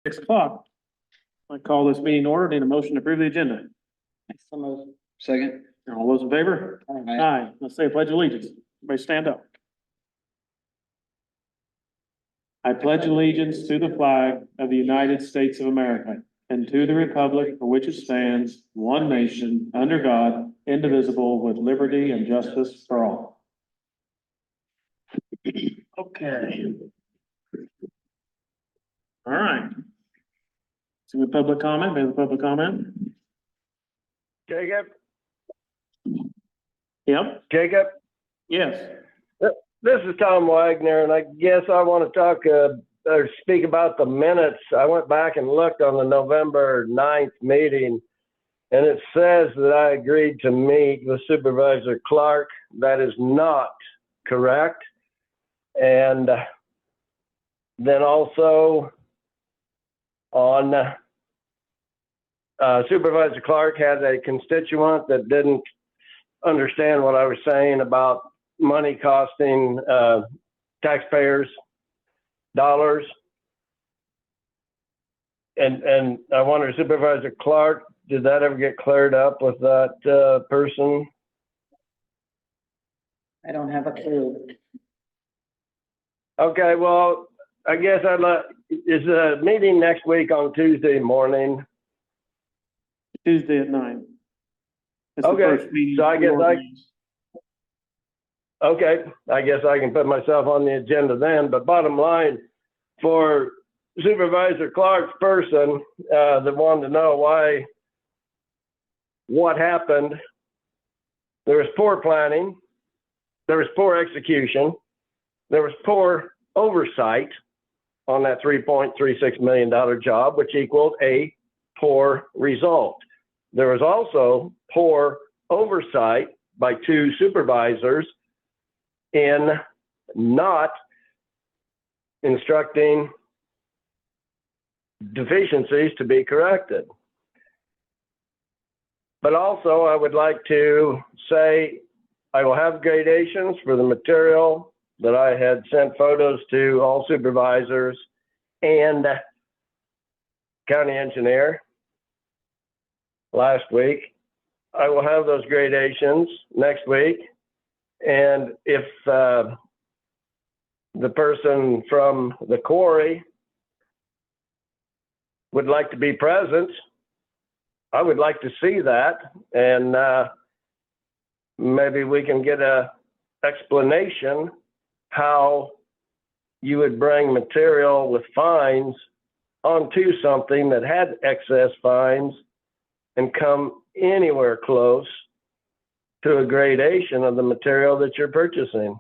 6 o'clock. I call this meeting order. Need a motion to approve the agenda. So moved. Second. All those in favor? Aye. Aye. Let's say pledge allegiance. Everybody stand up. I pledge allegiance to the flag of the United States of America and to the republic for which it stands, one nation, under God, indivisible, with liberty and justice for all. Okay. All right. So the public comment, there's a public comment. Jacob, Yep, Jacob, yes. this is Tom Wagner, and I guess I want to talk or speak about the minutes. I went back and looked on the November 9th meeting, and it says that I agreed to meet with Supervisor Clark. That is not correct. And then also on Supervisor Clark had a constituent that didn't understand what I was saying about money costing taxpayers dollars. And I wonder, Supervisor Clark, did that ever get cleared up with that person? I don't have a clue. Okay, well, I guess is a meeting next week on Tuesday morning. Tuesday at 9. It's the Okay, first meeting so I guess organized. Okay, I guess I can put myself on the agenda then, but bottom line, for Supervisor Clark's person that wanted to know what happened, there was poor planning, there was poor execution, there was poor oversight on that $3.36 million job, which equaled a poor result. There was also poor oversight by two supervisors in not instructing deficiencies to be corrected. But also, I would like to say I will have gradations for the material that I had sent photos to all supervisors and county engineer last week. I will have those gradations next week. And if the person from the quarry would like to be present, I would like to see that. And maybe we can get a explanation how you would bring material with fines onto something that had excess fines and come anywhere close to a gradation of the material that you're purchasing.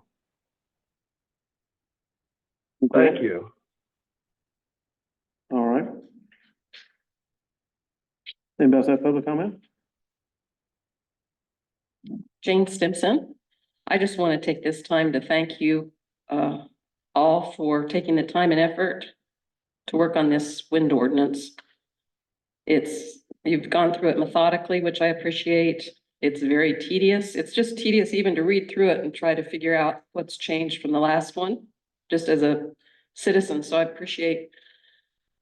Thank you. All right. Anybody else have public comment? Jane Stimson. I just want to take this time to thank you all for taking the time and effort to work on this wind ordinance. You've gone through it methodically, which I appreciate. It's very tedious. It's just tedious even to read through it and try to figure out what's changed from the last one, just as a citizen. So I appreciate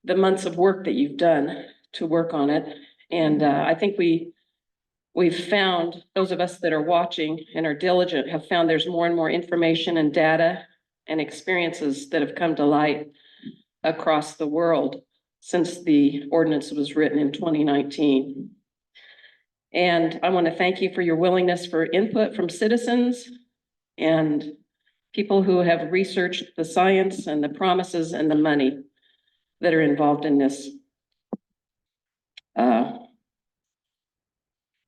the months of work that you've done to work on it. And I think we've found, those of us that are watching and are diligent have found there's more and more information and data and experiences that have come to light across the world since the ordinance was written in 2019. And I want to thank you for your willingness for input from citizens and people who have researched the science and the promises and the money that are involved in this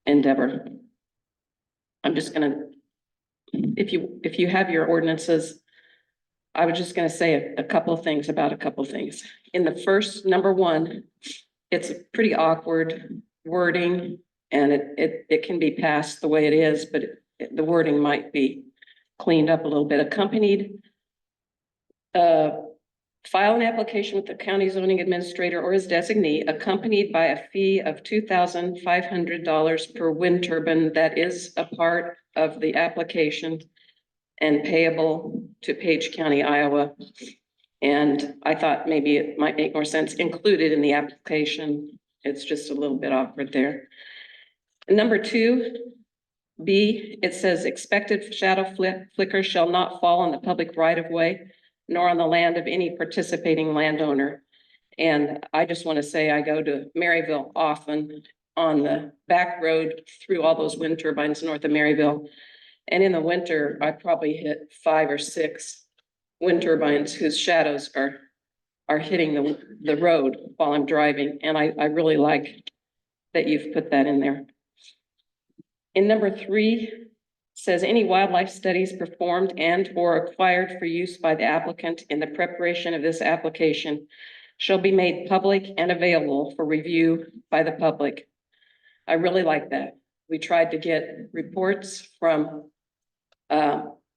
endeavor. I'm just gonna, if you have your ordinances, I was just gonna say a couple of things about a couple of things. In the first, number one, it's a pretty awkward wording and it can be passed the way it is, but the wording might be cleaned up a little bit. Accompanied, file an application with the county zoning administrator or his designee, accompanied by a fee of $2,500 per wind turbine that is a part of the application and payable to Page County, Iowa. And I thought maybe it might make more sense included in the application. It's just a little bit awkward there. Number 2B, it says expected shadow flicker shall not fall on the public right of way, nor on the land of any participating landowner. And I just want to say I go to Maryville often on the back road through all those wind turbines north of Maryville. And in the winter, I probably hit 5 or 6 wind turbines whose shadows are hitting the road while I'm driving. And I really like that you've put that in there. In number 3, says any wildlife studies performed and or acquired for use by the applicant in the preparation of this application shall be made public and available for review by the public. I really like that. We tried to get reports from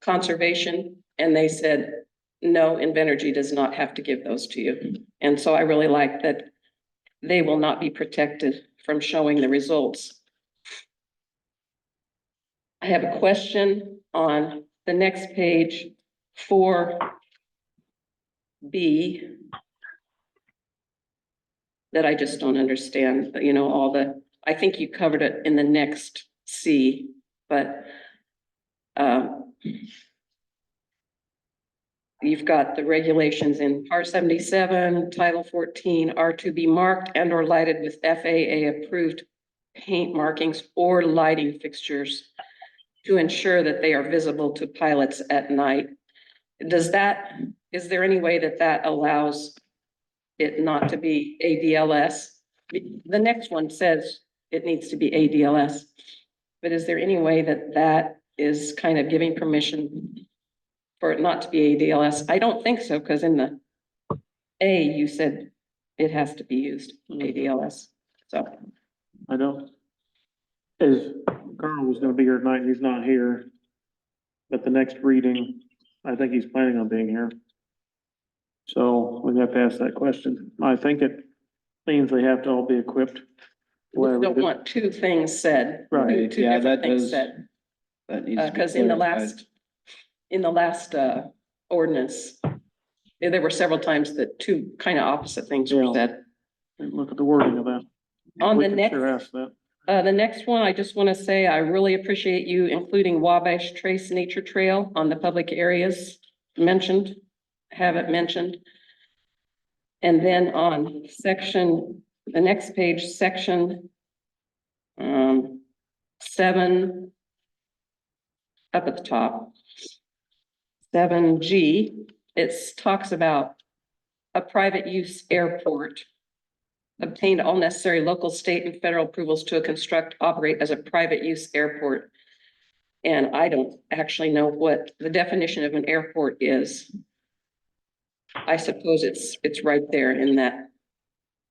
conservation, and they said, no, Invenergy does not have to give those to you. And so I really like that they will not be protected from showing the results. I have a question on the next page, 4B, that I just don't understand, you know, I think you covered it in the next C, but you've got the regulations in Part 77, Title 14 are to be marked and or lighted with FAA approved paint markings or lighting fixtures to ensure that they are visible to pilots at night. Is there any way that allows it not to be ADLS? The next one says it needs to be ADLS, but is there any way that is kind of giving permission for it not to be ADLS? I don't think so, because in the A, you said it has to be used, ADLS, so. I know. As Carl was gonna be here tonight, he's not here. But the next reading, I think he's planning on being here. So we have to ask that question. I think it means they have to all be equipped. We don't want 2 things said. Right. Two Yeah, different that things does- said. That needs to be Because in the clarified. last ordinance, there were several times that 2 kind of opposite things were Yeah. said. Look at the wording of that. On We the can next, sure ask that. the next one, I just want to say, I really appreciate you including Wabash Trace Nature Trail on the public areas mentioned, have it mentioned. And then on the next page, section 7, up at the top, 7G, it talks about a private use airport. Obtained all necessary local, state, and federal approvals to construct, operate as a private use airport. And I don't actually know what the definition of an airport is. I suppose it's right there in that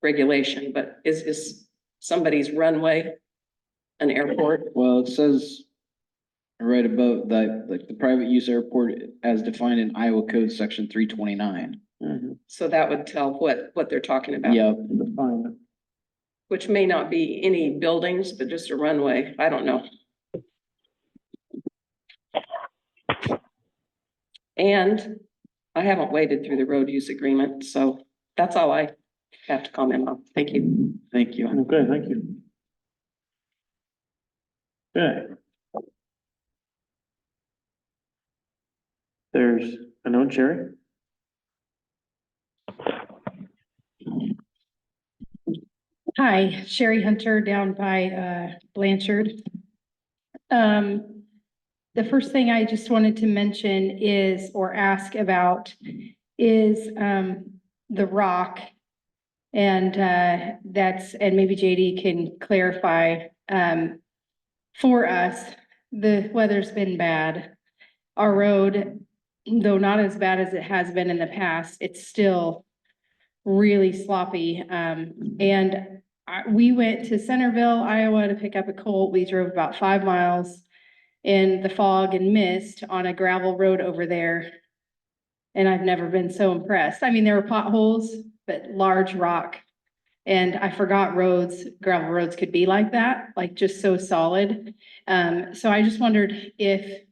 regulation, but is somebody's runway an airport? Well, it says right above that, like the private use airport as defined in Iowa Code Section 329. So that would tell what they're talking about. Yeah, Define it. Which may not be any buildings, but just a runway. I don't know. And I haven't waded through the road use agreement, so that's all I have to comment on. Thank you. thank you. Okay, thank you. Okay. There's a note, Jerry. Hi, Sherry Hunter down by Blanchard. The first thing I just wanted to mention is, or ask about, is the rock. And and maybe JD can clarify for us, the weather's been bad. Our road, though not as bad as it has been in the past, it's still really sloppy. We went to Centerville, Iowa to pick up a colt. We drove about 5 miles in the fog and mist on a gravel road over there. And I've never been so impressed. I mean, there were potholes, but large rock. And I forgot gravel roads could be like that, like just so solid. So I just wondered if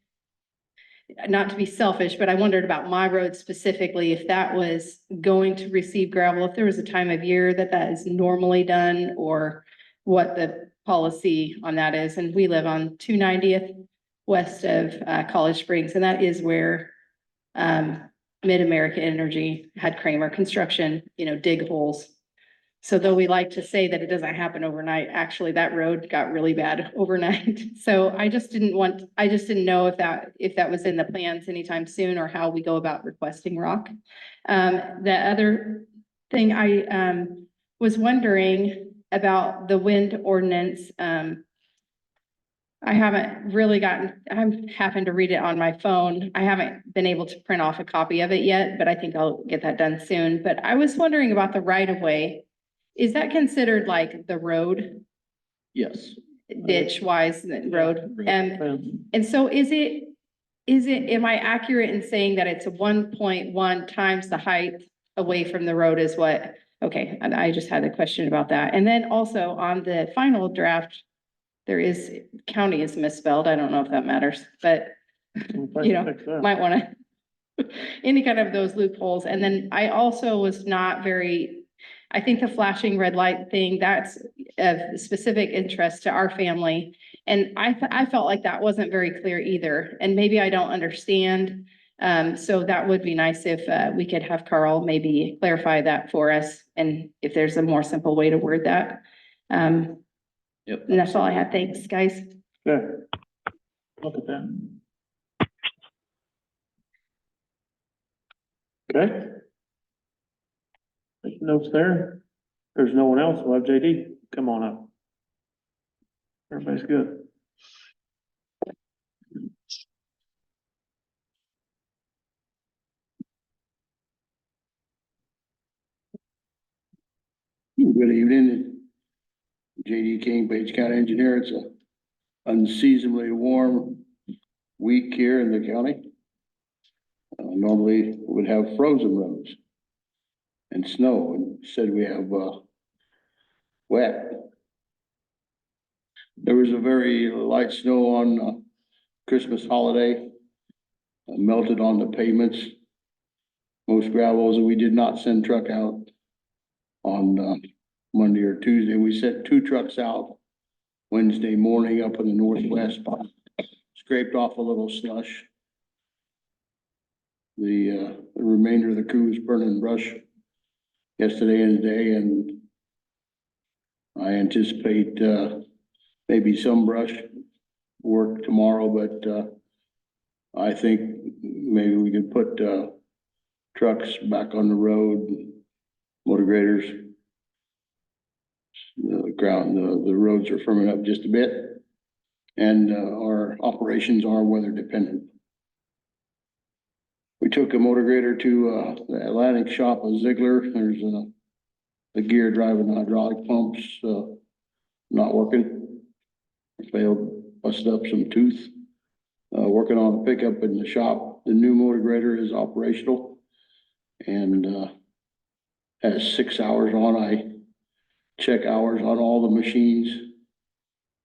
not to be selfish, but I wondered about my road specifically, if that was going to receive gravel, if there was a time of year that that is normally done, or what the policy on that is. And we live on 290th west of College Springs, and that is where Mid-America Energy had Kramer Construction, dig holes. So though we like to say that it doesn't happen overnight, actually that road got really bad overnight. So I just didn't know if that was in the plans anytime soon, or how we go about requesting rock. The other thing I was wondering about the wind ordinance. I haven't really I happened to read it on my phone. I haven't been able to print off a copy of it yet, but I think I'll get that done soon. But I was wondering about the right of way. Is that considered like the road, Yes. ditch wise road? And so am I accurate in saying that it's a 1.1 times the height away from the road is what? Okay, and I just had a question about that. And then also on the final draft, county is misspelled. I don't know if that matters, but might want to, any kind of those loopholes. And then I also was not I think the flashing red light thing, that's of specific interest to our family. And I felt like that wasn't very clear either. And maybe I don't understand. So that would be nice if we could have Carl maybe clarify that for us. And if there's a more simple way to word that. Yep. And that's all I had. Thanks, guys. Good. Look at that. Okay. There's notes there. There's no one else. We'll have JD. Come on up. Everybody's good. Good evening. JD King, Page County Engineer. It's a unseasonably warm week here in the county. Normally we would have frozen roads and snow, and instead we have wet. There was a very light snow on Christmas holiday, melted on the pavements. Most gravels, and we did not send truck out on Monday or Tuesday. We sent 2 trucks out Wednesday morning up in the northwest, scraped off a little slush. The remainder of the crew was burning brush yesterday and today, and I anticipate maybe some brush work tomorrow, but I think maybe we could put trucks back on the road, motor graders. The roads are firming up just a bit, and our operations are weather dependent. We took a motor grader to the Atlantic shop of Ziegler. There's the gear driving the hydraulic pumps not working. Failed, busted up some tooth. Working on a pickup in the shop. The new motor grader is operational and has 6 hours on. I check hours on all the machines,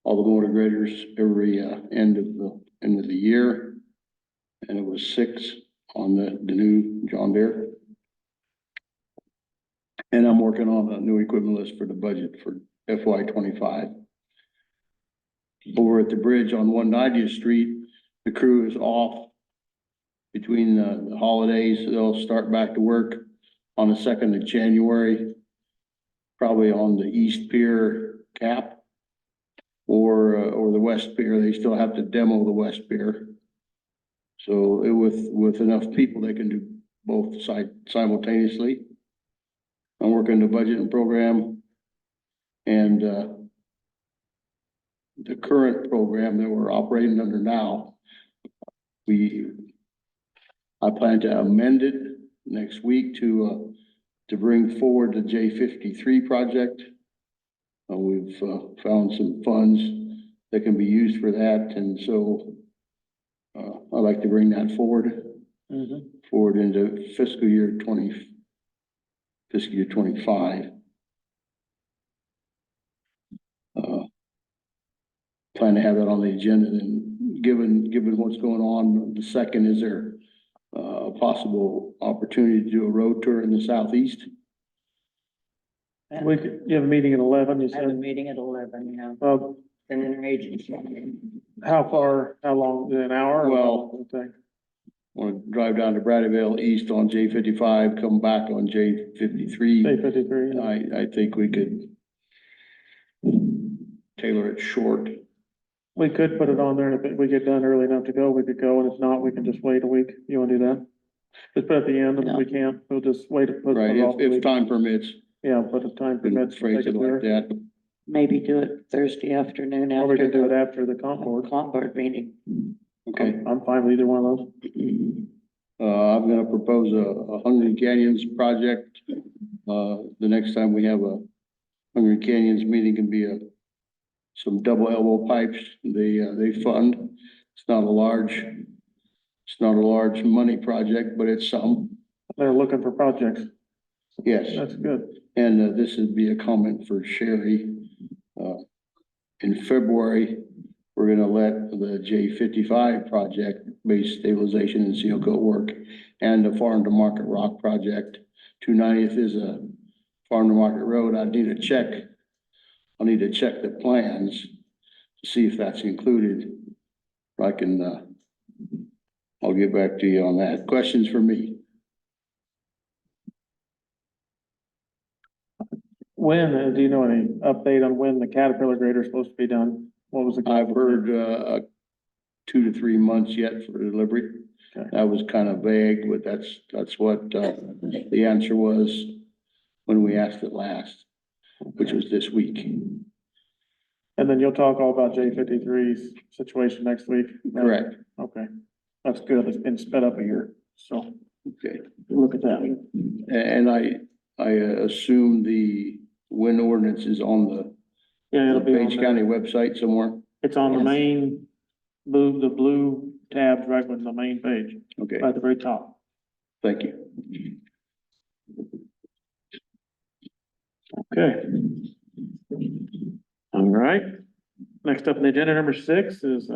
all the motor graders every end of the year, and it was 6 on the new John Deere. And I'm working on a new equipment list for the budget for FY25. Over at the bridge on 190th Street, the crew is off between the holidays. They'll start back to work on the 2nd of January, probably on the East Pier cap or the West Pier. They still have to demo the West Pier. So with enough people, they can do both sides simultaneously. I'm working the budget and program, and the current program that we're operating under now, I plan to amend it next week to bring forward the J53 project. We've found some funds that can be used for that, and so I'd like to bring that forward into fiscal year 25. Plan to have that on the agenda and given what's going on. The second, is there a possible opportunity to do a road tour in the southeast? We could, you have a meeting at 11, you I have a said, meeting at 11, yeah, well, an interagency. how far, how long, an hour? or Well- how long would it take? Want to drive down to Braddyville east on J55, come back on J53. Day 53, I think we could tailor it short. we could put it on there, and if we get done early enough to go, we could go, and if not, we can just wait a week. You wanna do that? Just put it at the end, and if we can't, we'll just wait. Put Right, it off a if week. time permits, Yeah, but if time been permits. we'll phrase take it there. like that. Maybe do it Thursday afternoon Or we after could do it the after the comp board. comp board meeting. Okay, I'm fine with either one of those. I'm gonna propose a Hungry Canyons project. The next time we have a Hungry Canyons meeting can be some double elbow pipes they fund. It's not a large money project, but it's some, They're looking for projects. yes. That's good. And this would be a comment for Sherry. In February, we're gonna let the J55 project, base stabilization and seal coat work, and the farm to market rock project. 290th is a farm to market road. I'll need to check the plans to see if that's included. I can, I'll get back to you on that. Questions for me? When, do you know any update on when the Caterpillar grader is supposed to be done? What was the? I've heard, 2 to 3 months yet for delivery. Okay. That was kind of vague, but that's what, the answer was when we asked it last, which was this week. And then you'll talk all about J53's situation next week? Correct. Okay, that's good. It's been sped up a year, so Okay. look at that. And I assume the wind ordinance is on the Yeah, it'll be on Page there. County website somewhere. It's on the Yes. main, the blue tabs right with the main page, Okay, right at the very top. thank you. Okay. All right. Next up on the agenda, number 6 is,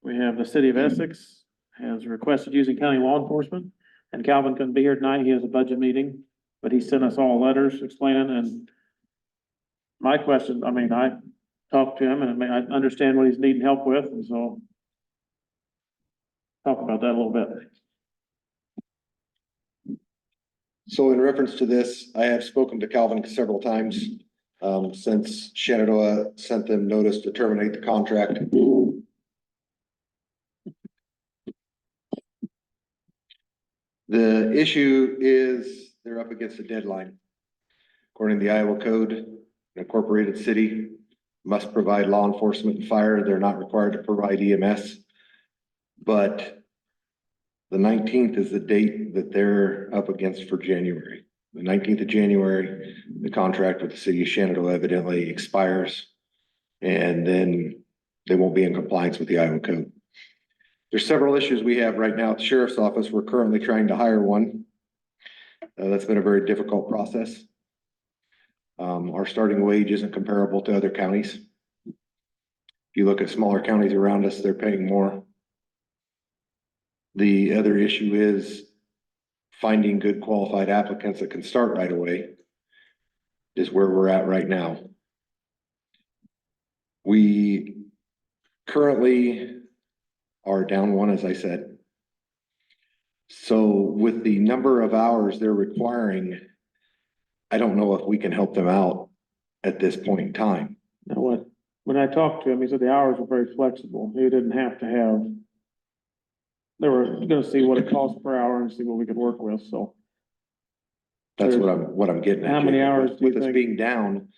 we have the city of Essex has requested using county law enforcement. And Calvin couldn't be here tonight. He has a budget meeting, but he sent us all letters explaining and my question, I mean, I talked to him and I understand what he's needing help with, and so talk about that a little bit. So in reference to this, I have spoken to Calvin several times, since Shenandoah sent them notice to terminate the contract. The issue is they're up against a deadline. According to the Iowa Code, an incorporated city must provide law enforcement and fire. They're not required to provide EMS. But the 19th is the date that they're up against for January. The 19th of January, the contract with the city of Shenandoah evidently expires. And then they won't be in compliance with the Iowa Code. There's several issues we have right now at the sheriff's office. We're currently trying to hire one. That's been a very difficult process. Our starting wage isn't comparable to other counties. If you look at smaller counties around us, they're paying more. The other issue is finding good qualified applicants that can start right away is where we're at right now. We currently are down one, as I said. So with the number of hours they're requiring, I don't know if we can help them out at this point in time. Now, when I talked to him, he said the hours were very flexible. He didn't have to have. They were gonna see what it costs per hour and see what we could work with, so. That's what I'm getting at. How many Jacob. hours do you With us think? being down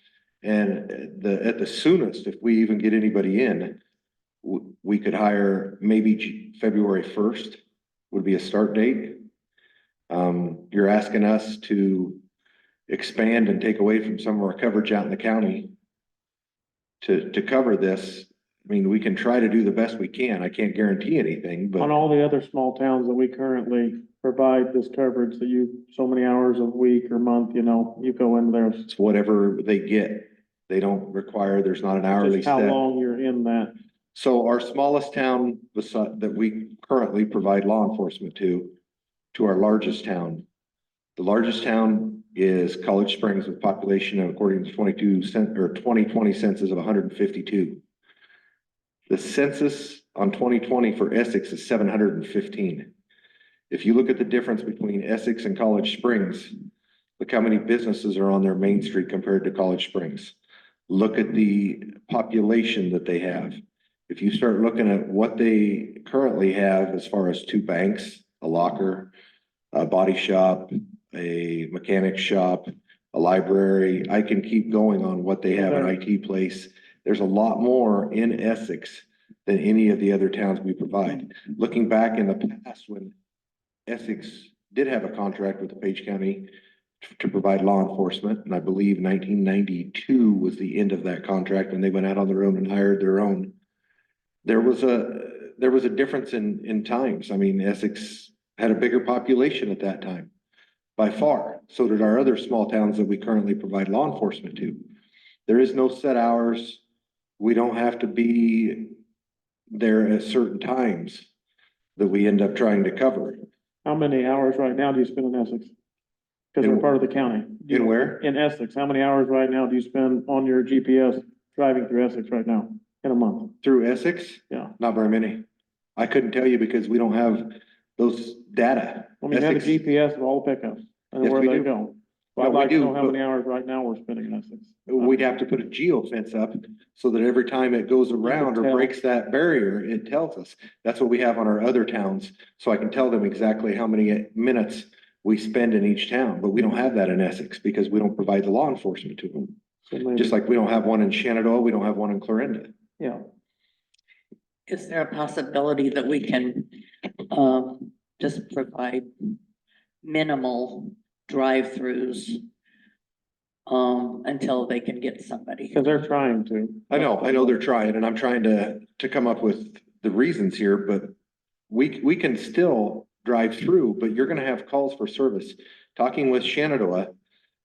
and at the soonest, if we even get anybody in, we could hire maybe February 1st would be a start date. You're asking us to expand and take away from some of our coverage out in the county to cover this. I mean, we can try to do the best we can. I can't guarantee anything, On but all the other small towns that we currently provide this coverage that you, so many hours a week or month, you know, you go in there. it's whatever they get. They don't require, there's not an hourly Just how step. long you're in that. So our smallest town that we currently provide law enforcement to our largest town. The largest town is College Springs with population of, according to 2020 census of 152. The census on 2020 for Essex is 715. If you look at the difference between Essex and College Springs, look how many businesses are on their main street compared to College Springs. Look at the population that they have. If you start looking at what they currently have as far as 2 banks, a locker, a body shop, a mechanic shop, a library, I can keep going on what they have, an IT place. There's a lot more in Essex than any of the other towns we provide. Looking back in the past, when Essex did have a contract with the Page County to provide law enforcement, and I believe 1992 was the end of that contract when they went out on their own and hired their own. There was a difference in times. I mean, Essex had a bigger population at that time, by far. So did our other small towns that we currently provide law enforcement to. There is no set hours. We don't have to be there at certain times that we end up trying to cover. How many hours right now do you spend in Essex? Because we're part of the county. In where? In Essex, how many hours right now do you spend on your GPS driving through Essex right now in a month? Through Essex? Yeah. Not very many. I couldn't tell you because we don't have those data. I mean, you have a Essex- GPS of all the pickups and Yes, where we they do. go. Well, No, I'd we like to do, know how but- many hours right now we're spending in Essex. We'd have to put a geo fence up so that every time it goes around or tell. breaks that barrier, it tells us. That's what we have on our other towns. So I can tell them exactly how many minutes we spend in each town, but we don't have that in Essex because we don't provide the law enforcement to them. So maybe- Just like we don't have one in Shenandoah, we don't have one in Clarinda. Yeah. Is there a possibility that we can, just provide minimal drive-throughs until they can get somebody? Because they're trying to. I know they're trying, and I'm trying to come up with the reasons here, but we can still drive through, but you're gonna have calls for service. Talking with Shenandoah,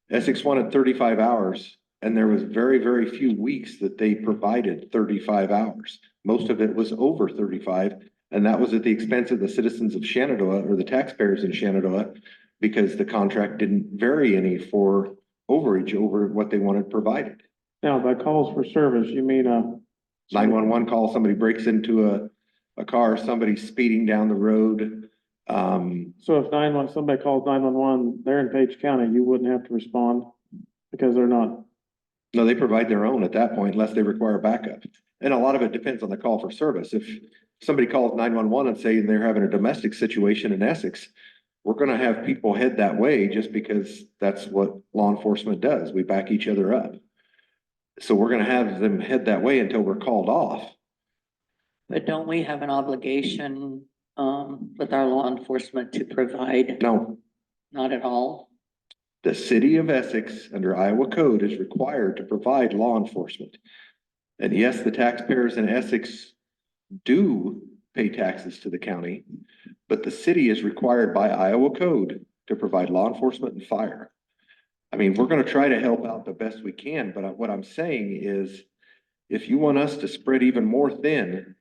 Essex wanted 35 hours, and there was very, very few weeks that they provided 35 hours. Most of it was over 35, and that was at the expense of the citizens of Shenandoah or the taxpayers in Shenandoah, because the contract didn't vary any for overage over what they wanted provided. Now, by calls for service, you mean, 911 call, somebody breaks into a car, somebody's speeding down the road. so if somebody calls 911, they're in Page County, you wouldn't have to respond because they're not. No, they provide their own at that point unless they require backup. And a lot of it depends on the call for service. If somebody calls 911 and say they're having a domestic situation in Essex, we're gonna have people head that way just because that's what law enforcement does. We back each other up. So we're gonna have them head that way until we're called off. But don't we have an obligation, with our law enforcement to provide? No, Not at all? the city of Essex under Iowa code is required to provide law enforcement. And yes, the taxpayers in Essex do pay taxes to the county, but the city is required by Iowa code to provide law enforcement and fire. I mean, we're gonna try to help out the best we can, but what I'm saying is, if you want us to spread even more thin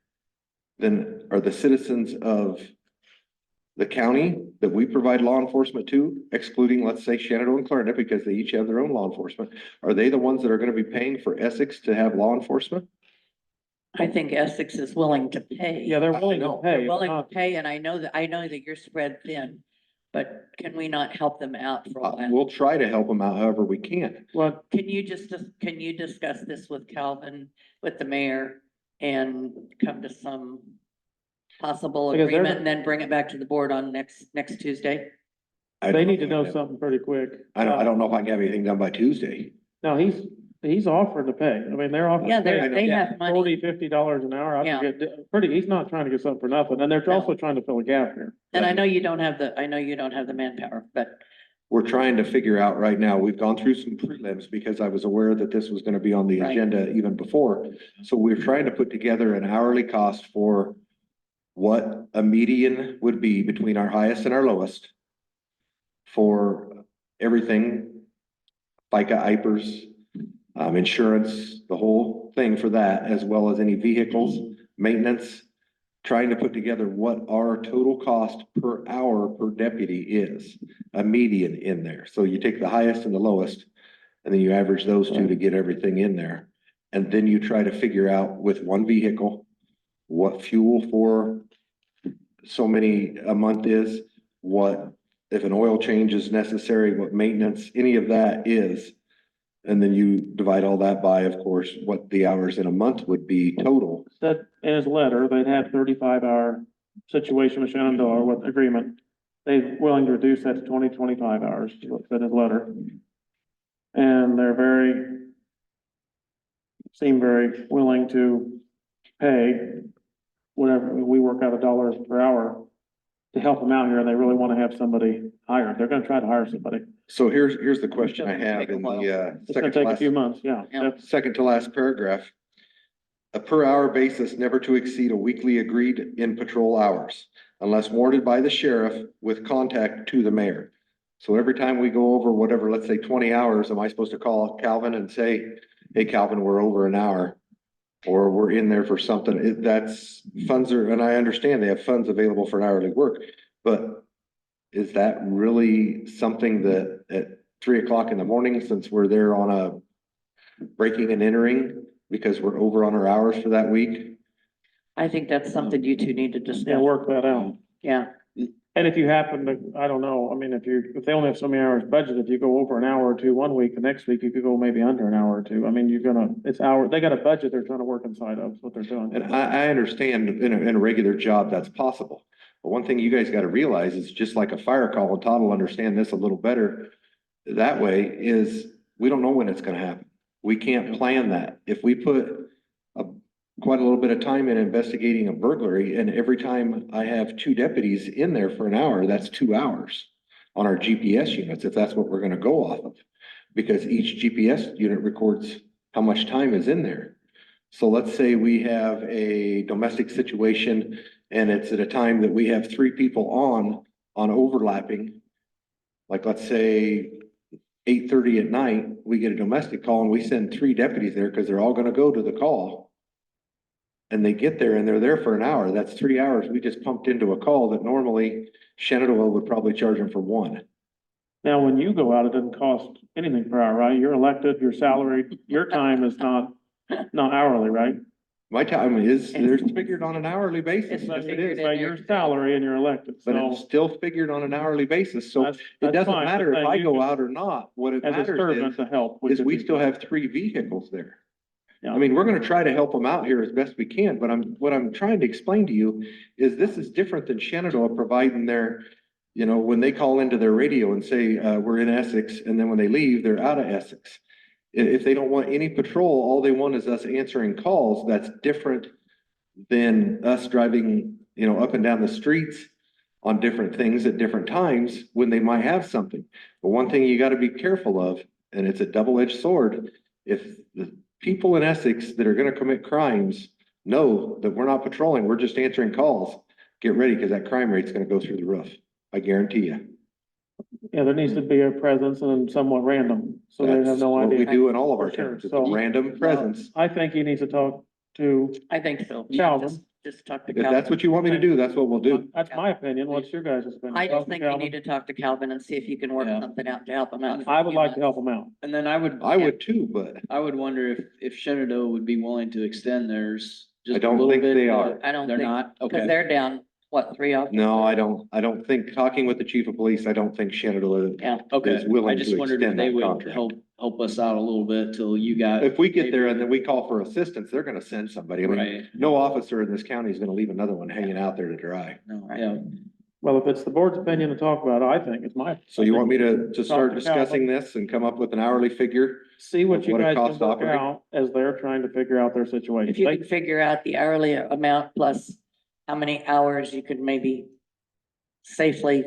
than are the citizens of the county that we provide law enforcement to, excluding, let's say, Shenandoah and Clarendon, because they each have their own law enforcement, are they the ones that are gonna be paying for Essex to have law enforcement? I think Essex is willing to pay. Yeah, they're willing to know. pay. They're but willing to not- pay, and I know that you're spread thin, but can we not help them out for a while? We'll try to help them out however we can. What, Can you discuss this with Calvin, with the mayor, and come to some possible Because they're agreement the- and then bring it back to the board on next Tuesday? I they don't need to know if something pretty quick. I don't know if I can have anything done by Tuesday. No, he's offering to pay. I mean, they're offering. Yeah, to pay. they have money. $40, $50 an hour. I Yeah. can get pretty, he's not trying to get something for nothing. And they're No. also trying to fill a gap here. And I know you don't have the manpower, but We're trying to figure out right now, we've gone through some prelims because I was aware that this was gonna be on the Right. agenda even before. So we're trying to put together an hourly cost for what a median would be between our highest and our lowest for everything, FICA, IPERS, insurance, the whole thing for that, as well as any vehicles, maintenance, trying to put together what our total cost per hour per deputy is, a median in there. So you take the highest and the lowest, and then you average those two to get everything in there. And then you try to figure out with one vehicle, what fuel for so many a month is, what, if an oil change is necessary, what maintenance, any of that is. And then you divide all that by, of course, what the hours in a month would be total. Said in his letter, they'd have 35-hour situation with Shenandoah with agreement. They're willing to reduce that to 25 hours, is what said in his letter. And they're seem very willing to pay whatever, we work out $1 per hour to help them out here, and they really want to have somebody hired. They're gonna try to hire somebody. So here's the question I have in the, It's gonna take a few months, yeah. Yeah. second to last paragraph. A per hour basis never to exceed a weekly agreed in patrol hours unless warranted by the sheriff with contact to the mayor. So every time we go over whatever, let's say 20 hours, am I supposed to call Calvin and say, hey, Calvin, we're over an hour? Or we're in there for something, that's funds are, and I understand they have funds available for an hourly work, but is that really something that at 3 o'clock in the morning, since we're there on a breaking and entering, because we're over on our hours for that week? I think that's something you two need to Yeah, discuss. work that out. Yeah, And if you happen to, I don't know, I mean, if they only have so many hours budgeted, if you go over an hour or two one week, the next week you could go maybe under an hour or two. I mean, they got a budget they're trying to work inside of, is what they're doing. And I understand in a regular job, that's possible. But one thing you guys gotta realize is just like a fire call, and Todd will understand this a little better that way, is we don't know when it's gonna happen. We can't plan that. If we put quite a little bit of time in investigating a burglary, and every time I have 2 deputies in there for an hour, that's 2 hours on our GPS units, if that's what we're gonna go off of. Because each GPS unit records how much time is in there. So let's say we have a domestic situation and it's at a time that we have 3 people on overlapping. Like, let's say 8:30 at night, we get a domestic call and we send 3 deputies there because they're all gonna go to the call. And they get there and they're there for an hour. That's 3 hours we just pumped into a call that normally Shenandoah would probably charge them for 1. Now, when you go out, it doesn't cost anything per hour, right? You're elected, you're salaried, your time is not hourly, right? My time is, there's figured on an hourly basis. It's Yes, it figured is. in. By your salary and you're elected, But so. it's still figured on an hourly basis, so that's- it that's doesn't fine. matter if But I you go can- out or not. What it As a servant matters to help. is we still have 3 vehicles there. Yeah. I mean, we're gonna try to help them out here as best we can, but what I'm trying to explain to you is this is different than Shenandoah providing their, you know, when they call into their radio and say, we're in Essex, and then when they leave, they're out of Essex. If they don't want any patrol, all they want is us answering calls. That's different than us driving, you know, up and down the streets on different things at different times when they might have something. But one thing you gotta be careful of, and it's a double-edged sword, if the people in Essex that are gonna commit crimes know that we're not patrolling, we're just answering calls, get ready, because that crime rate's gonna go through the roof. I guarantee you. Yeah, there needs to be a presence and somewhat random, so they have That's no what we idea. do in all of our For sure. towns. It's So- a random presence. I think he needs to talk to, I think so. Calvin. Just talk to If that's Calvin. what you want me to do, that's what we'll do. that's my opinion. What's your guys' opinion? I Talk just to think you Calvin. need to talk to Calvin and see if you can work Yeah. something out to help him out. for I a would few like to months. help them out. And then I I would too, but would wonder if Shenandoah would be willing to extend theirs I just a don't little think bit. they are. I don't They're think, not? because Okay. they're down, what, 3 officers? no, I don't think, talking with the chief of police, I don't think Shenandoah Yeah, Okay, is willing I just to wondered if extend they that would contract. help us out a little bit till you got. If we get there and then we call for assistance, they're gonna send somebody. I mean, Right, no officer in this county is gonna leave another one hanging out there to dry. no, Right. yeah, Well, if it's the board's opinion to talk about it, I think it's my. So you want me to start Talk to discussing Calvin. this and come up with an hourly figure? See what you What it guys can costs to work operate? out as they're trying to figure out their situation. if you They can figure out the hourly amount plus how many hours you could maybe safely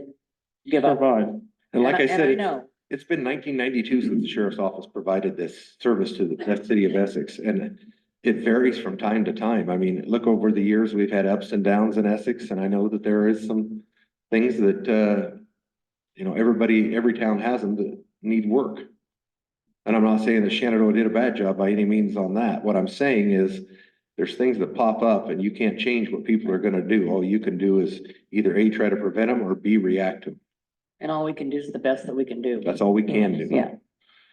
give up. provide. And like I said, And I know, it's been 1992 since the sheriff's office provided this service to that city of Essex, and it varies from time to time. I mean, look over the years, we've had ups and downs in Essex, and I know that there is some things that, you know, every town has them that need work. And I'm not saying that Shenandoah did a bad job by any means on that. What I'm saying is there's things that pop up and you can't change what people are gonna do. All you can do is either A, try to prevent them, or B, react to them. And all we can do is the best that we can do. That's all we can do. Yeah.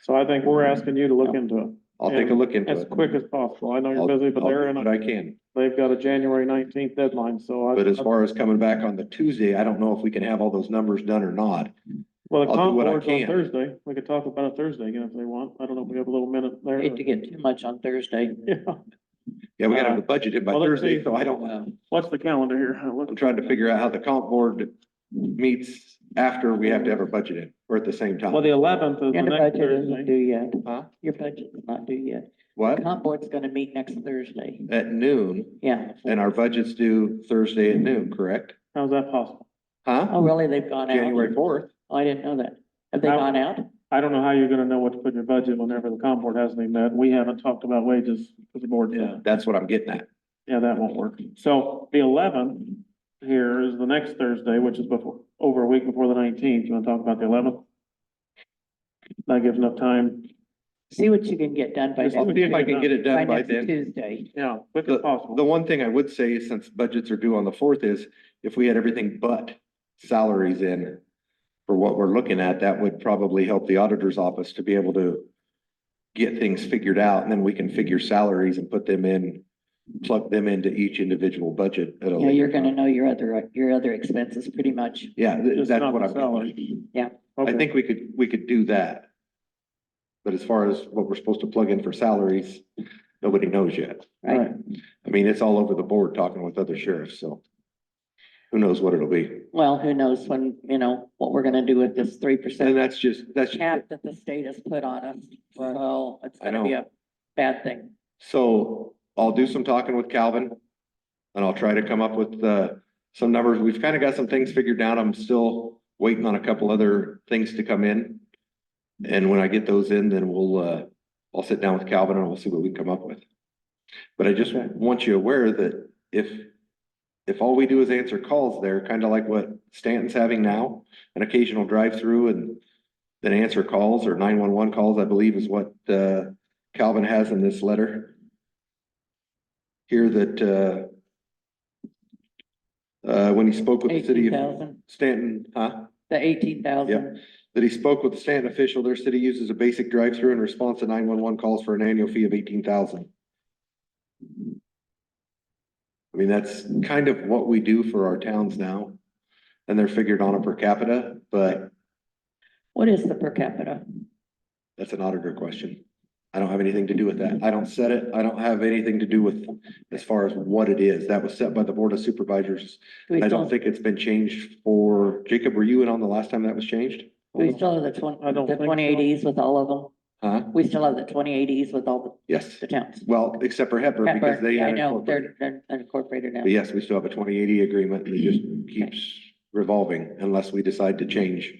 So I think we're asking you to look into it I'll take a look into as it. quick as possible. I know I'll you're busy, but I'll they're do in what a, I can. they've got a January 19th deadline, so I. But as far as coming back on the Tuesday, I don't know if we can have all those numbers done or not. Well, the I'll do comp what I board's on can. Thursday. We could talk about it Thursday again if they want. I don't know if we have a little minute there. Hate to get too much on Thursday. Yeah. Yeah, we gotta have the budget in by Well, let's Thursday, see. so I don't, What's the calendar here? I'm trying to figure out how the comp board meets after we have to have our budget in, or at the same time. Well, the 11th is the And the next budget isn't Thursday. due yet. Huh? Your budget's not due yet. What? Comp board's gonna meet next Thursday. At noon, Yeah. and our budget's due Thursday at noon, correct? How's that possible? Huh? Oh, really? They've gone out? January 4th. Oh, I didn't know that. Have they How- gone out? I don't know how you're gonna know what to put in your budget whenever the comp board hasn't even met. We haven't talked about wages for the board yet. That's what I'm getting at. Yeah, that won't work. So the 11th here is the next Thursday, which is before, over a week before the 19th. You wanna talk about the 11th? That gives enough time. See what you can get done by. I'll see if I can get it done by next then. Tuesday. Yeah, quick as The possible. one thing I would say, since budgets are due on the 4th, is if we had everything but salaries in for what we're looking at, that would probably help the auditor's office to be able to get things figured out, and then we can figure salaries and put them in, plug them into each individual budget. at a Yeah, later you're gonna time. know your other expenses pretty much. Yeah, Just that's not what the I'm. salary. Yeah. I Okay. think we could do that. But as far as what we're supposed to plug in for salaries, nobody knows yet. Right. I mean, it's all over the board talking with other sheriffs, so who knows what it'll be. Well, who knows when, what we're gonna do with this 3% And that's just, cap that the state has put on us. So it's I gonna be know. a bad thing. so I'll do some talking with Calvin. And I'll try to come up with, some numbers. We've kind of got some things figured out. I'm still waiting on a couple other things to come in. And when I get those in, then I'll sit down with Calvin and we'll see what we can come up with. But I just want you aware that if all we do is answer calls there, kind of like what Stanton's having now, an occasional drive-through and then answer calls or 911 calls, I believe is what, Calvin has in this letter. Here that, when he spoke with the city of 18,000, Stanton, huh? the 18,000. That he spoke with the Stanton official, their city uses a basic drive-through in response to 911 calls for an annual fee of 18,000. I mean, that's kind of what we do for our towns now. And they're figured on a per capita, but What is the per capita? that's an auditor question. I don't have anything to do with that. I don't set it. I don't have anything to do with as far as what it is. That was set by the Board of Supervisors. Do we I don't still, think it's been changed for, Jacob, were you in on the last time that was changed? do we still have I don't the think so. 2080s with all of them? Huh? We still have the 2080s with all Yes. the towns? Well, except for Hepburn because Hepburn, they yeah, I had know, incorporated. they're incorporated now. But yes, we still have a 2080 agreement and it just keeps revolving unless we decide to change.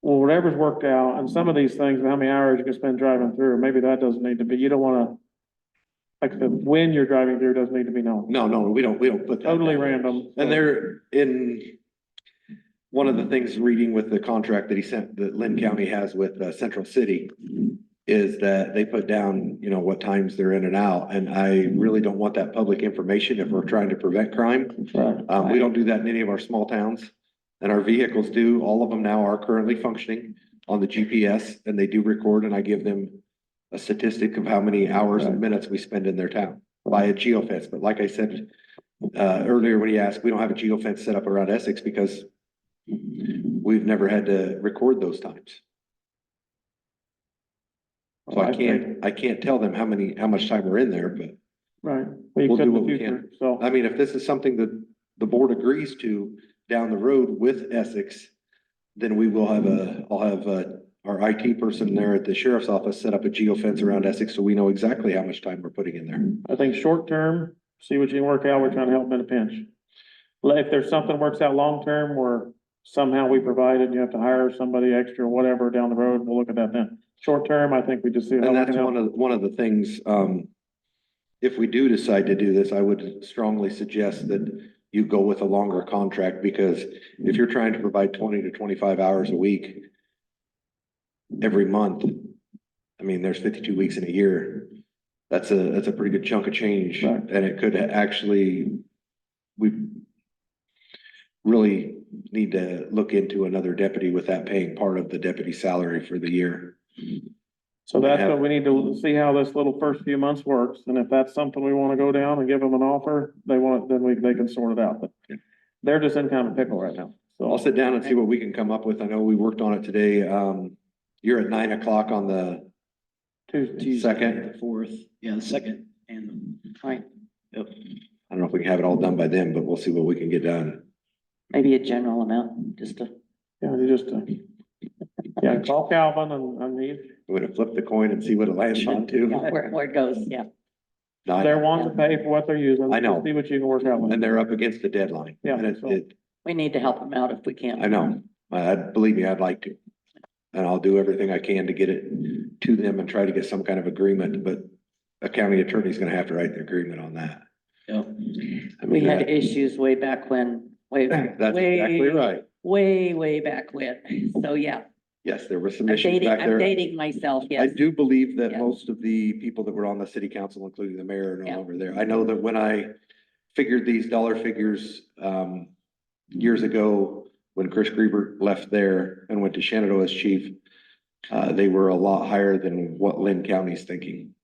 Well, whatever's worked out, and some of these things, how many hours you can spend driving through, maybe that doesn't need to be, you don't wanna. Like the when you're driving through doesn't need to be known. No, we don't put that. Totally down. random. And they're in, one of the things reading with the contract that he sent, that Lynn County has with Central City is that they put down, what times they're in and out. And I really don't want that public information if we're trying to prevent crime. We don't do that in any of our small towns. And our vehicles do, all of them now are currently functioning on the GPS and they do record and I give them a statistic of how many hours and minutes we spend in their town by a geofence. But like I said, earlier when he asked, we don't have a geofence set up around Essex because we've never had to record those times. So I can't tell them how much time we're in there, but Right, well, you We'll could do in the what we future, so. I mean, if this is something that the board agrees to down the road with Essex, then we will have I'll have our IT person there at the sheriff's office set up a geofence around Essex so we know exactly how much time we're putting in there. I think short term, see what you can work out, we're trying to help them in a pinch. If there's something works out long term where somehow we provide it and you have to hire somebody extra or whatever down the road, we'll look at that then. Short term, I think we just see. how And we that's can help. one of the things, if we do decide to do this, I would strongly suggest that you go with a longer contract because if you're trying to provide 20 to 25 hours a week every month, I mean, there's 52 weeks in a year. that's a pretty good chunk of change, Right. and it could actually, we really need to look into another deputy with that paying part of the deputy salary for the year. So that's what we need to see how this little first few months works, and if that's something we wanna go down and give them an offer, they want, then they can sort it out, but they're just in kind of a pickle right now, I'll so. sit down and see what we can come up with. I know we worked on it today. You're at 9 o'clock on the Tuesday. second. Fourth, yeah, the second and Right, yep. I don't know if we can have it all done by then, but we'll see what we can get done. Maybe a general amount, just to. Yeah, you just, yeah, call Calvin and he, We're gonna flip the coin and see what it lands on too. Yeah, where it goes, yeah. they're wanting to pay for what they're using. I know. See what you can work out with. And they're up against the deadline. Yeah, And so- We need to help them out if we can. I know, believe me, I'd like to. And I'll do everything I can to get it to them and try to get some kind of agreement, but a county attorney's gonna have to write the agreement on that. Yep. I We mean, had that- issues way back when, That's exactly right. way back when. So, yeah, Yes, there were some I'm issues dating, back I'm there. dating myself, I yes. do believe that Yeah. most of the people that were on the city council, including the mayor, are Yeah. no longer there. I know that when I figured these dollar figures, years ago, when Chris Grieber left there and went to Shenandoah as chief, they were a lot higher than what Lynn County's thinking.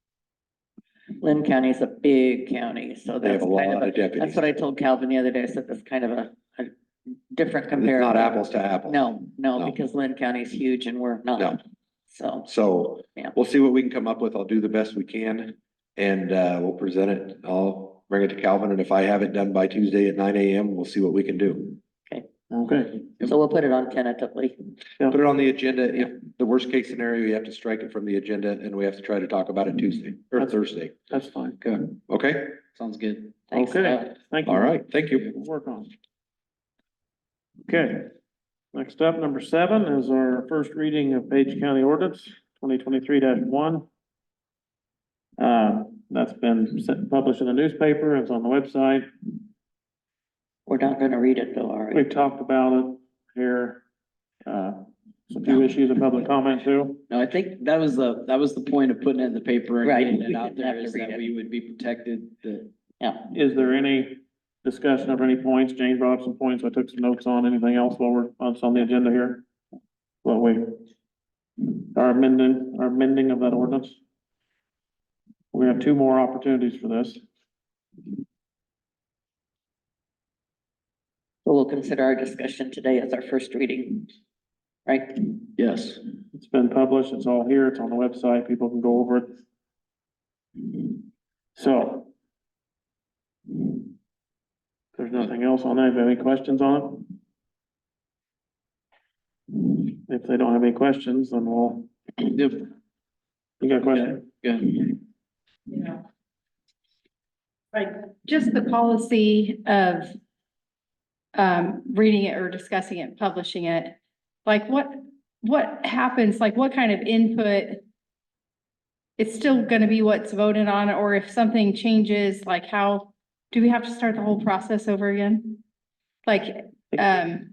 Lynn County is a big county, so They have that's a kind lot of of a, deputies. that's what I told Calvin the other day. I said that's kind of a different It's comparison. not apples to apples. No, No. because Lynn County is huge and we're No. not. So, So Yeah. we'll see what we can come up with. I'll do the best we can and we'll present it. I'll bring it to Calvin, and if I have it done by Tuesday at 9 AM, we'll see what we can do. Okay, so we'll put it on tentatively. Put it on the agenda. If the worst case scenario, you have to strike it from the agenda and we have to try to talk about it Tuesday or Thursday. that's fine. Good. Okay? Sounds good. Thanks. Okay, thank you. All right. Thank you. We'll work on. Okay, next up, number 7 is our first reading of Page County Ordinance 2023-1. That's been published in the newspaper, it's on the website. We're not gonna read it though, are we? We've talked about it here. Some few issues of public comment too. No, I think that was the point of putting it in the paper and Right, getting we it out didn't have there, to is read that it. we would be protected, that Yeah, Is there any discussion of any points? Jane brought up some points. I took some notes on. Anything else while we're on the agenda here? Well, our amending of that ordinance. We have 2 more opportunities for this. so we'll consider our discussion today as our first reading. Right? yes. It's been published. It's all here. It's on the website. People can go over it. So. If there's nothing else on that, any questions on it? If they don't have any questions, then we'll, Yep. you got a question? Good. Yeah. Like, just the policy of reading it or discussing it, publishing it, like what happens, like what kind of input? It's still gonna be what's voted on, or if something changes, like how, do we have to start the whole process over again? Like,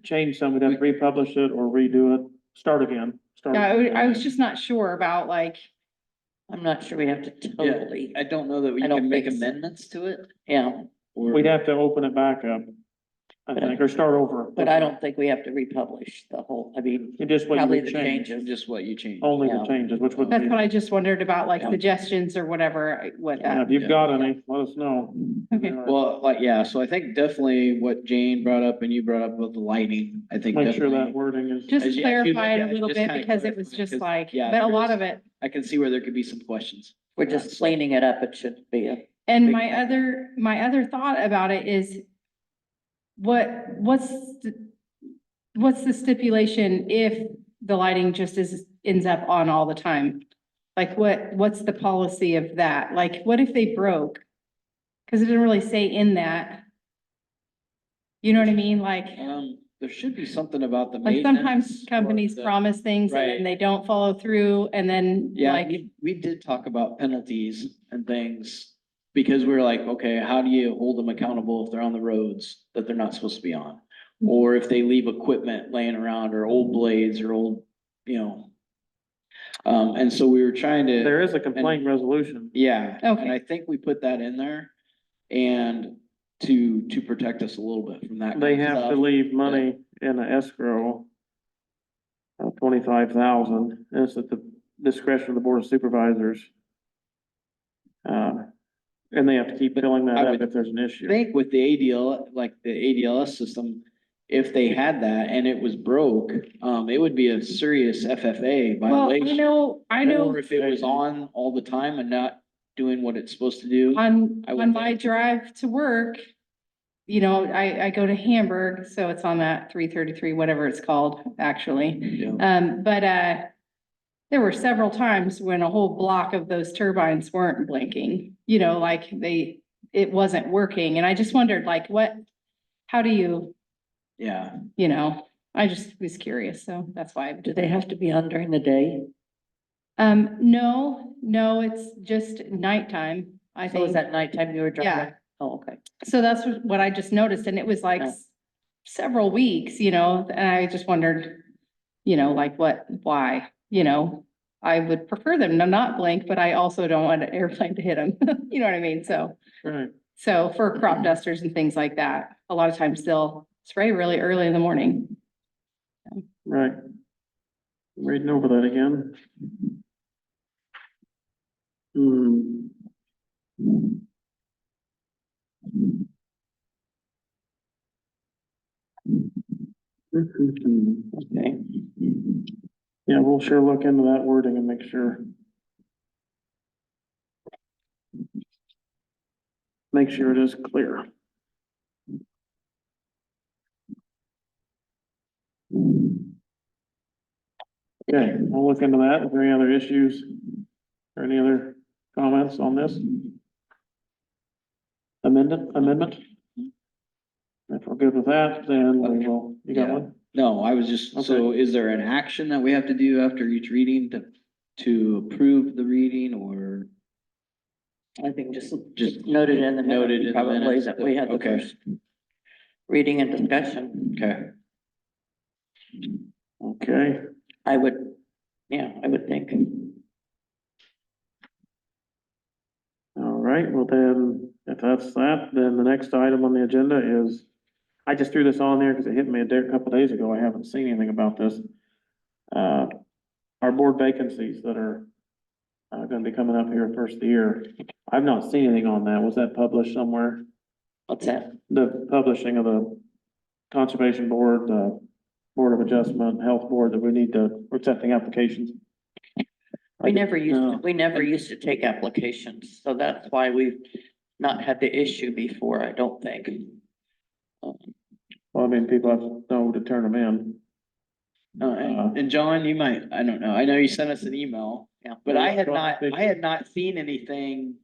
Change some, we'd have to republish it or redo it, start again. yeah, I was just not sure about like, I'm not sure we have to totally, I don't know that we I don't can make think so. amendments to it, yeah, or. We'd have to open it back up, I think, or start over. but I don't think we have to republish the whole, I mean, You just what probably you the change, changes. Just what you change. only the Yeah. changes, which would be, that's what I just wondered about, like Yeah. suggestions or whatever, what. yeah, if you've got any, let us know. Okay. Well, like, yeah, so I think definitely what Jane brought up and you brought up about the lighting, I think Make sure that definitely, wording is, Just As you- as you look clarify it at a it, little just bit kinda because it was clarify, just 'cause, like, yeah, but a lot there's- of it. I can see where there could be some questions. We're just cleaning it up, it should be a. And Big my other thought about it is what's the stipulation if the lighting just ends up on all the time? Like what's the policy of that? Like, what if they broke? Cause it didn't really say in that. You know what I mean? Like There should be something about the sometimes maintenance or companies the- promise things and Right. then they don't follow through and then Yeah, like, we did talk about penalties and things, because we were like, okay, how do you hold them accountable if they're on the roads that they're not supposed to be on? Or if they leave equipment laying around or old blades or old, you know. And so we were trying to. There is a complaint resolution. Yeah, Okay. and I think we put that in there and to protect us a little bit from that. They kind of have to stuff. leave money in an escrow of 25,000. And it's at the discretion of the Board of Supervisors. And they have to keep filling that I up would if there's an I issue. think with the ADL, like the ADLS system, if they had that and it was broke, it would be a serious FFA Well, I violation. know Or if it was on all the time and not doing what it's supposed to do. on I would on my think. drive to work, you know, I go to Hamburg, so it's on that 333, whatever it's called, actually. Yeah. But there were several times when a whole block of those turbines weren't blinking, you know, like it wasn't working. And I just wondered like how do you, Yeah, you know, I just was curious. So that's why. Do they have to be on during the day? No, it's just nighttime, I So was think. that nighttime you were driving? Oh, okay. So that's what I just noticed, and it was like Yeah. several weeks, you know, and I just wondered, you know, like why, you know? I would prefer them to not blink, but I also don't want an airplane to hit them, you know what I mean? So Right, for crop dusters and things like that, a lot of times they'll spray really early in the morning. right. Reading over that again. Hmm. Okay. Yeah, we'll sure look into that wording and make sure. Make sure it is clear. Okay, I'll look into that. Are there any other issues? Or any other comments on this? Amendment? If we're good with that, then we will, you got Yeah. one? no, I was just, so is there an action that we have to do after each reading to approve the reading or? I think just noted in the Noted in minutes, the probably minutes, that we had the okay. first reading and discussion. Okay. Okay, I would think. all right, well then, if that's that, then the next item on the agenda is, I just threw this on there because it hit me a couple days ago. I haven't seen anything about this. Our board vacancies that are gonna be coming up here first of the year. I've not seen anything on that. Was that published somewhere? What's that? The publishing of the Conservation Board, the Board of Adjustment, Health Board, that we're accepting applications. We never No. used to take applications, so that's why we've not had the issue before, I don't think. Well, I mean, people have to know to turn them in. And John, you might, I don't know, I know you sent us an email, Yeah. but I had not seen anything.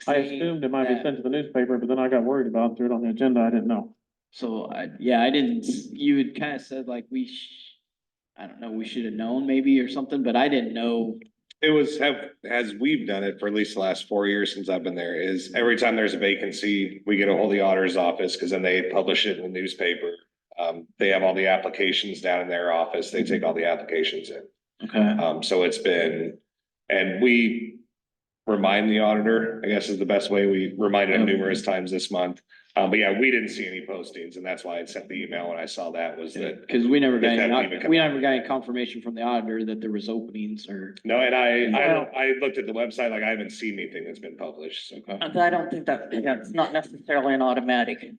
I saying assumed it might be that. sent to the newspaper, but then I got worried about it, threw it on the agenda. I didn't know. So I didn't, you had kind of said like I don't know, we should have known maybe or something, but I didn't know. It was, as we've done it for at least the last 4 years since I've been there, is every time there's a vacancy, we get a hold of the auditor's office, because then they publish it in the newspaper. They have all the applications down in their office, they take all the applications in. Okay. So it's been, and we remind the auditor, I guess is the best way, we reminded him numerous times this month. But yeah, we didn't see any postings, and that's why I sent the email when I saw that, was that, Cause we never got That hadn't even come any confirmation from the auditor that there was openings or. no, and Well- I looked at the website, like I haven't seen anything that's been published, so. I don't think that's not necessarily an automatic.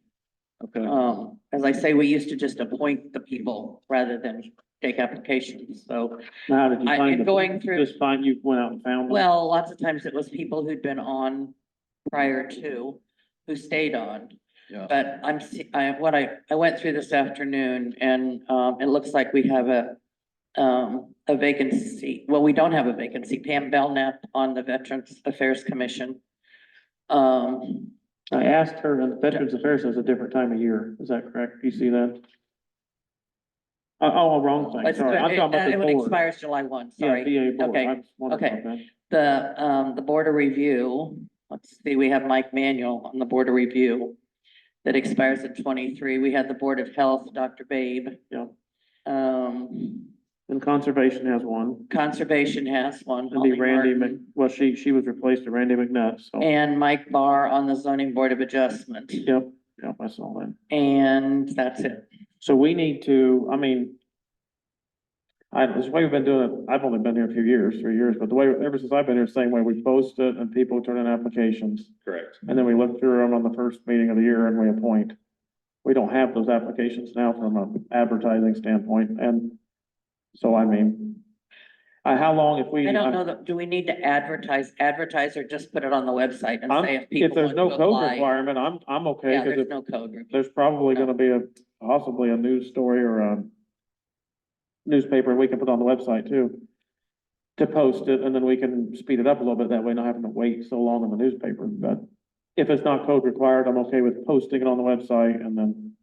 Okay. As I say, we used to just appoint the people rather than take applications, so, Now, how did you find in them? going through, Just find, you went out and found them? well, lots of times it was people who'd been on prior to, who stayed on. Yeah. But I went through this afternoon and, it looks like we have a vacancy. Well, we don't have a vacancy. Pam Belknap on the Veterans Affairs Commission. I asked her, and Veterans Affairs has a different time of year. Is that correct? Do you see that? Wrong thing. Sorry. I'm talking about It the board. expires July 1, Yeah, sorry. VA board. Okay, I was wondering okay. about that. The Board of Review, let's see, we have Mike Manuel on the Board of Review that expires at 23. We had the Board of Health, Dr. Babe. Yeah. Um, And Conservation has one. Conservation has one. It'd be Holly Randy Martin, well, she was replaced to Randy McNutt, so, And Mike Barr on the zoning board of adjustment. yep, I saw that. And that's it. So we need to, I mean, this way we've been doing it, I've only been here a few years, 3 years, but the way, ever since I've been here, same way, we post it and people turn in applications. Correct. And then we look through them on the first meeting of the year and we appoint. We don't have those applications now from an advertising standpoint, and so I mean, how long if we? I don't know that, do we need to advertise or just put it on the website and say if people If there's want no to code apply? requirement, I'm okay, Yeah, because there's no code. there's probably gonna be possibly a news story or a newspaper we can put on the website too, to post it, and then we can speed it up a little bit, that way not having to wait so long in the newspaper, but if it's not code required, I'm okay with posting it on the website and then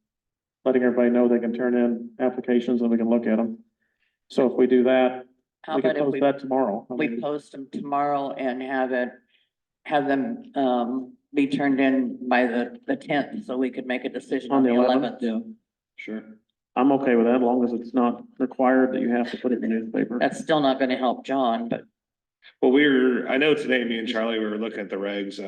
letting everybody know they can turn in applications and we can look at them. So if we do that, How we can about if post that tomorrow. I we mean, post them tomorrow and have them, be turned in by the tenth, so we could make a decision on the 11th. Yeah, sure. I'm okay with that, as long as it's not required that you have to put it in the newspaper. That's still not gonna help John, but Well, I know today, me and Charlie, we were looking at the regs,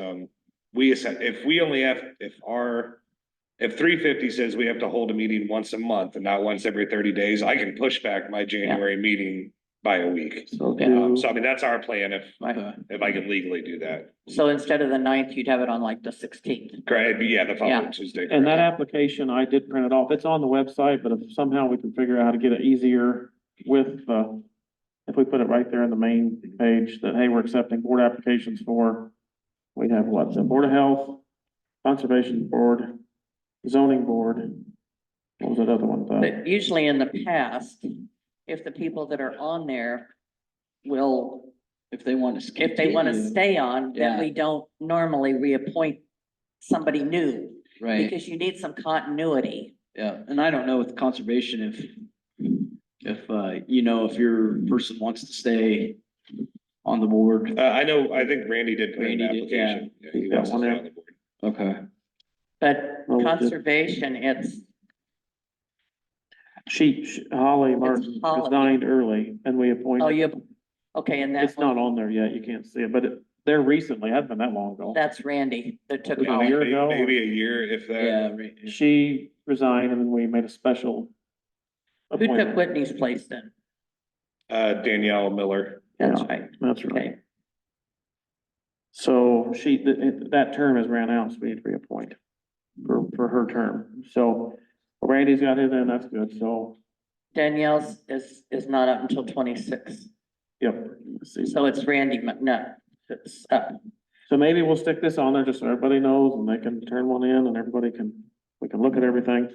if we only have, if 350 says we have to hold a meeting once a month and not once every 30 days, I can push back my January meeting by a week. So Yeah. do, So I mean, that's our plan Okay. if I can legally do that. so instead of the 9th, you'd have it on like the 16th. Correct, yeah, the Yeah. following Tuesday. and that correct. application, I did print it off, it's on the website, but if somehow we can figure out how to get it easier with, if we put it right there in the main page, that, hey, we're accepting board applications for, we have what, the Board of Health, Conservation Board, Zoning Board, what was that other one? But usually in the past, if the people that are on there will, If they want to. if they want to stay on, then Yeah. we don't normally reappoint somebody new, Right, because you need some continuity. yeah, and I don't know with conservation if, if your person wants to stay on the board. I know, I think Randy did put in an Randy did, yeah. application. Yeah, he He's got wants to one stay there. on the board. Okay. But Well, just- conservation, Holly Martin Holly. resigned early, and we appointed. oh, you, okay, and It's that's, not on there yet, you can't see it, but there recently, hadn't been that long ago. that's Randy that took Was it a Holly. year ago? Maybe a year if that. Yeah, right. She resigned, and then we made a special Who took appointment. Whitney's place then? Danielle Miller. That's Yeah. right, That's right. okay. So that term has ran out, so we need to reappoint for her term. So Randy's got it, and that's good, so, Danielle's is not up until 26, yep. Let's see. so it's Randy McNutt that's up. So maybe we'll stick this on there just so everybody knows and they can turn one in and we can look at everything.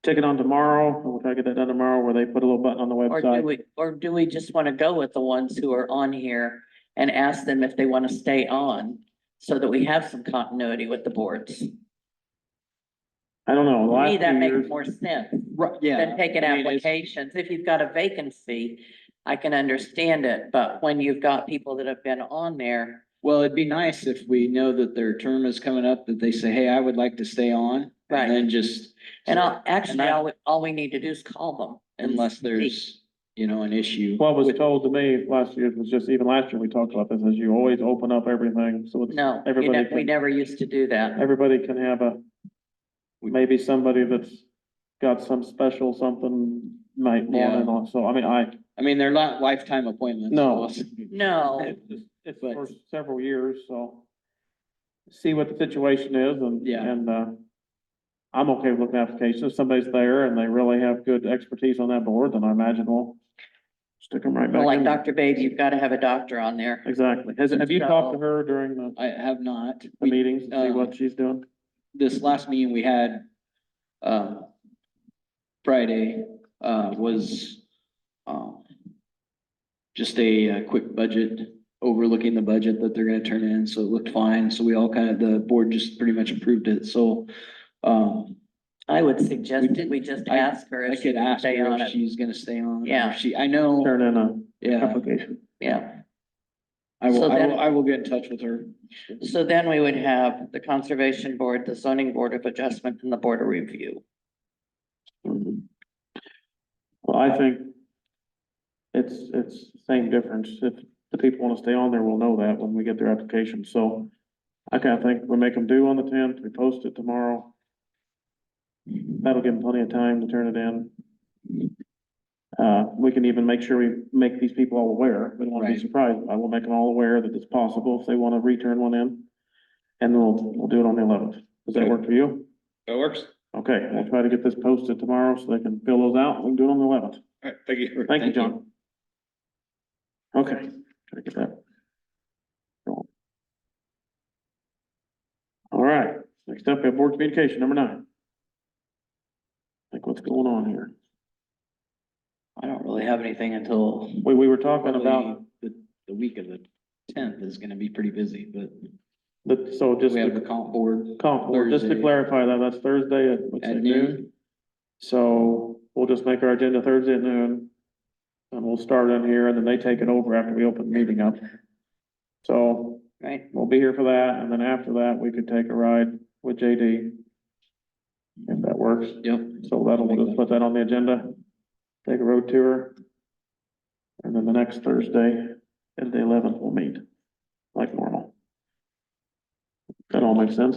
Take it on tomorrow, and we'll try to get that done tomorrow, where they put a little button on the website. Or do we just want to go with the ones who are on here and ask them if they want to stay on, so that we have some continuity with the boards? I don't know, the To me, last that few makes years, more sense Right, yeah. than taking I mean, it's- applications. If you've got a vacancy, I can understand it, but when you've got people that have been on there, Well, it'd be nice if we know that their term is coming up, that they say, hey, I would like to stay on. Right. And then just. and And all we need to do is call them. and Unless speak. there's, an issue. what was with- told to me last year was just, even last year, we talked about this, is you always open up everything, so it's, No, everybody we can, never used to do that. everybody can have maybe somebody that's got some special something might want in on, so, I mean, I mean, they're not lifetime appointments. No. No, it's But- for several years, so. See what the situation is Yeah. and, I'm okay with looking at applications. If somebody's there and they really have good expertise on that board, then I imagine we'll stick them right back well, like in. Dr. Babe, you've got to have a doctor on there. Exactly. Have you talked to her during the I have not. the meetings to see what she's doing? This last meeting we had, Friday, was, just a quick budget, overlooking the budget that they're gonna turn in, so it looked fine, so we all the board just pretty much approved it, so, I would suggest We that we just I- ask her I if she could can ask stay her on if it. she's gonna stay on. or Yeah. I know, Turn in a yeah, application. Yeah, I will, So then- I will get in touch with her. so then we would have the Conservation Board, the Zoning Board of Adjustment, and the Board of Review. Mhm. Well, I think it's the same difference. If the people want to stay on there, we'll know that when we get their application. So I kind of think we make them due on the tenth, we post it tomorrow. That'll give them plenty of time to turn it in. We can even make sure we make these people all aware. We don't want to be Right. surprised. I will make them all aware that it's possible if they want to return one in. And we'll do it on the 11th. Does that Okay. work for you? That works. Okay, we'll try to get this posted tomorrow so they can fill those out. We can do it on the 11th. All right, thank you. Thank you, John. Okay, try to get that. going. All right, next up, we have board communication, number 9. Like, what's going on here? I don't really have anything until We were talking about, probably the week of the tenth is gonna be pretty busy, but so just we have the to comp board comp, board, just to Thursday. clarify that, that's Thursday at, what's At it, noon. So we'll just make our agenda Thursday at noon. And we'll start in here and then they take it over after we open the meeting up. So Right, we'll be here for that, and then after that, we could take a ride with JD. If that works. Yep. So we'll just put that on the agenda, take a road tour. And then the next Thursday, is the 11th, we'll meet, like normal. That all makes sense?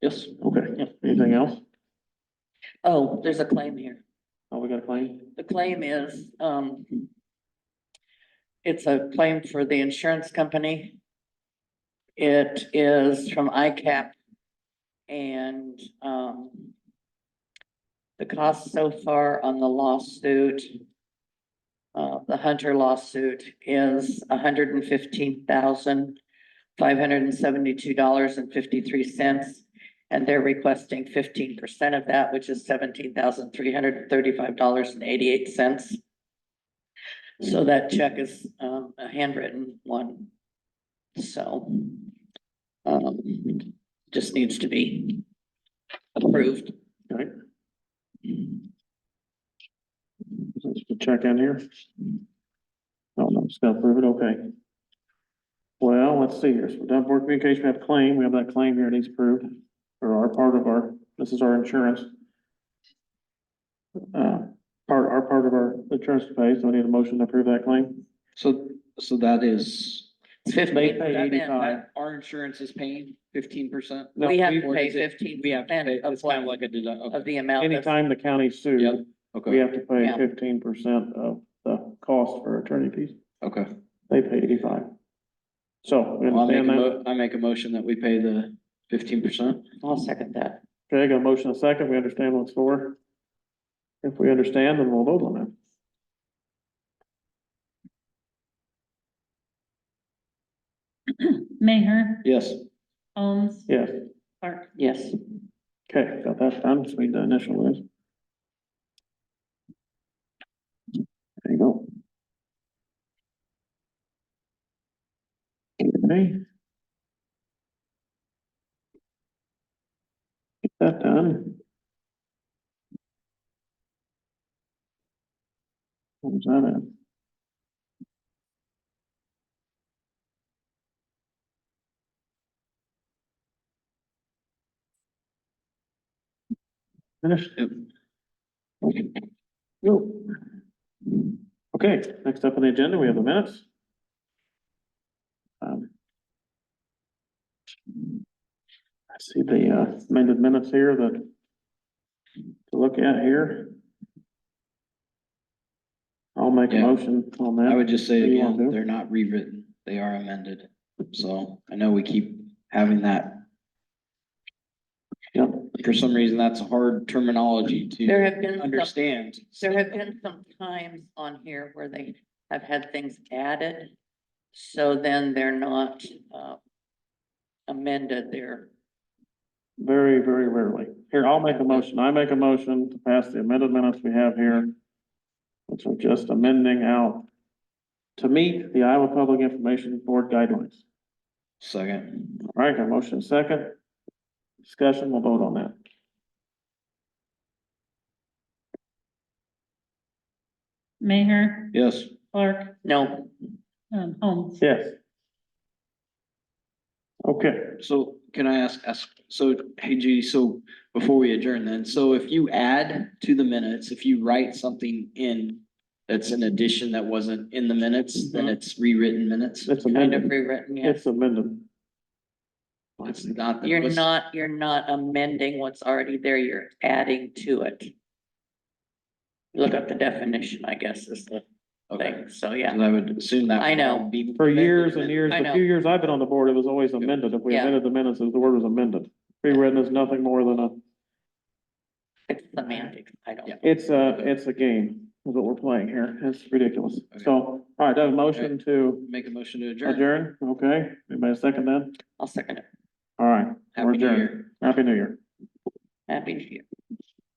Yes. Okay, anything else? oh, there's a claim here. Oh, we got a claim? The claim is, it's a claim for the insurance company. It is from ICAP. And, the cost so far on the lawsuit, the Hunter lawsuit is $115,572.53. And they're requesting 15% of that, which is $17,335.88. So that check is a handwritten one. So just needs to be approved. Okay. Let's check in here. Oh, no, just gotta prove it, okay. Well, let's see here, so we've done board communication, we have claim, we have that claim here, it needs approved, for our part of our, this is our insurance. Our part of our insurance to pay, so I need a motion to approve that claim. So that is, It's They 15. pay 85. our insurance is paying 15%? No, We have we- to Or pay is it- 15% We have to pay, of it's kind of what, like a deduct, of okay, the amount. that's- Anytime the county Yep. sues, we okay, have to pay Yeah. 15% of the cost for attorney fees, okay. they pay 85. So, we Well, understand that? I make a motion that we pay the 15%. I'll second that. Okay, got a motion, a second, we understand what it's for. If we understand, then we'll vote on that. Mayor, Yes. Holmes, Yes, Clark. Yes. okay, got that done, just need the initial list. There you go. Okay. Get that done. What was that at? Finished? Go. Okay, next up on the agenda, we have the minutes. I see the amended minutes here that to look at here. I'll make a Yeah. motion on that. I would just say What do you want to again, do? they're not rewritten, they are amended. So I know we keep having that. Yep. For some reason, that's a hard terminology There to have been some, understand. there have been some times on here where they have had things added. So then they're not amended, they're, Very, very rarely. Here, I'll make a motion. I make a motion to pass the amended minutes we have here. Which are just amending out to meet the Iowa Public Information Board guidelines. Second, All right, got a motion second. Discussion, we'll vote on that. Mayor, yes, Clark, no, Holmes. Yes. Okay, so can I ask, so, hey Judy, so before we adjourn then, so if you add to the minutes, if you write something in it's an addition that wasn't in the minutes, then Mhm. it's rewritten minutes. It's Kind of amended. rewritten, yeah. It's amended. It's not. You're not amending what's already there, you're adding to it. Look up the definition, I guess, is the Okay, thing, so yeah. and I would assume that. I know. would be For years and amended. years, I the know. few years I've been on the board, it was always amended. If we Yeah. amended the minutes, the word was amended. Rewritten is nothing more than a, It's semantics, I don't. Yeah. it's a game, is what we're playing here. It's ridiculous. So, all right, I have a motion to Make a motion to adjourn. adjourn, okay? Anybody second that? I'll second it. All right, we're Happy New adjourned. Year. Happy New Year. Happy New Year.